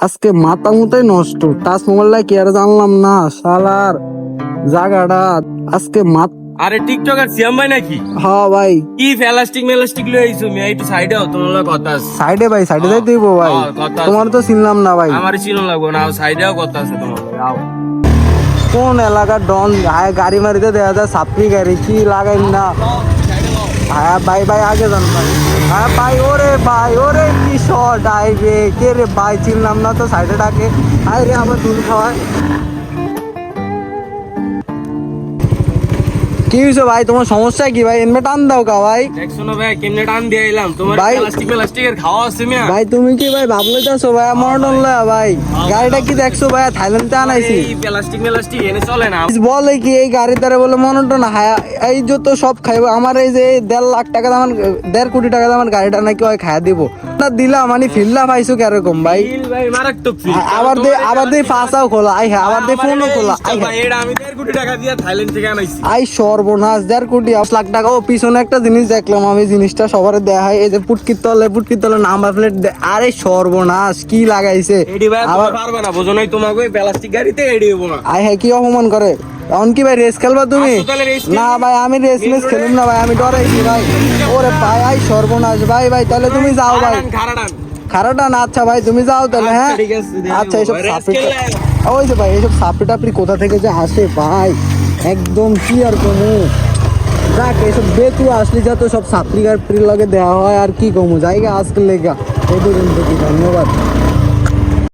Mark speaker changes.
Speaker 1: আজকে মাথা মুতাই নষ্ট। টাচ মোবাইলটা কি আর জানলাম না, শালার জায়গাটা আজকে
Speaker 2: আরে টিকটকার সিয়াম ভাই নাকি?
Speaker 1: হ্যাঁ ভাই,
Speaker 2: কি ফেলাস্টিক মেলাস্টিক লই আইছো মিয়া, একটু সাইডে হও, তোমার লগে কথা আছে।
Speaker 1: সাইডে ভাই, সাইডে যাই দিব ভাই।
Speaker 2: কথা আছে।
Speaker 1: তোমার তো চিনলাম না ভাই।
Speaker 2: আমার চিনো লাগবো না, সাইডেও কথা আছে তোমার। আও
Speaker 1: কোন এলাকার ডন গাড়ি মারিতে দেখা যায় সাপ্রি গাড়ি কি লাগাই না। হ্যাঁ ভাই, ভাই আগে যান ভাই। হ্যাঁ ভাই, ওরে কি শট আইবে কে রে ভাই, চিনলাম না তো, সাইডে ডাকে। আয় রে আমার দুধ খাওয়ায়। কি হয়েছে ভাই, তোমার সমস্যা কি ভাই? এমনি টান দাও কা ভাই।
Speaker 2: দেখছো না ভাই কেমনে টান দিয়ে আইলাম, তোমার
Speaker 1: ভাই-
Speaker 2: প্লাস্টিক মেলাস্টিকের খাওয়া আছে মিয়া।
Speaker 1: ভাই তুমি কি ভাই ভাবলে যাচ্ছো ভাই আমার ডনলা ভাই? গাড়িটা কি দেখছো ভাই, থাইল্যান্ডে আনাইছি।
Speaker 2: এই প্লাস্টিক মেলাস্টিক এনে চলে না।
Speaker 1: বলে কি এই গাড়ি দ্বারা বলে মনোটন এই যত সব খাইবো আমার, এই যে 1.5 লাখ টাকা দাম, 1.5 কোটি টাকা দাম গাড়িটা নাকি ওই খাইয়া দিব না, দিলাম মানে ফিল্লা পাইছো কিরকম ভাই?
Speaker 2: ফিল ভাই মারাত্মক ফিল।
Speaker 1: আবার দে ফাঁসাও খোলা, আই হ্যাঁ আবার দে ফোনও খোলা। আই
Speaker 2: ভাই এটা আমি 1.5 কোটি টাকা দিয়ে থাইল্যান্ড থেকে আনাইছি।
Speaker 1: আই সর্বনাশ, 1.5 কোটি 10 লাখ টাকা। ও পিছনে একটা জিনিস দেখলাম আমি, জিনিসটা সবার দেখায়, এই যে পুটকির তলে নাম্বার প্লেট। আরে সর্বনাশ কি লাগাইছে
Speaker 2: এডি ভাই
Speaker 1: আবার।
Speaker 2: তুমি পারবে না, বুঝো নাই তোমাকে ওই প্লাস্টিক গাড়িতে এডি হবো না।
Speaker 1: আই হ্যাঁ কি অপমান করে। এখন কি ভাই রেস খেলবা তুমি?
Speaker 2: আসো তাহলে race
Speaker 1: না ভাই আমি রেস মেস খেলুম না ভাই, আমি ডরাইছি ভাই। ওরে ভাই আই সর্বনাশ ভাই, ভাই তাহলে তুমি যাও ভাই।
Speaker 2: খারাটান
Speaker 1: খারাটা না, আচ্ছা ভাই তুমি যাও তাহলে। হ্যাঁ
Speaker 2: ঠিক আছে, দিয়ে
Speaker 1: আচ্ছা,
Speaker 2: দেবো।
Speaker 1: এইসব
Speaker 2: Race
Speaker 1: সাপড়ি,
Speaker 2: খেললে।
Speaker 1: ওই যে ভাই এইসব সাপড়ি টাপড়ি কোথা থেকে যে আসে ভাই, একদম কি আর কমু। যাক এইসব বেতু আসলে যত সব সাপড়ি গাড়ি লগে দেওয়া হয়, আর কি কমু জায়গা আজকে লেগা এই পর্যন্ত কি। ধন্যবাদ।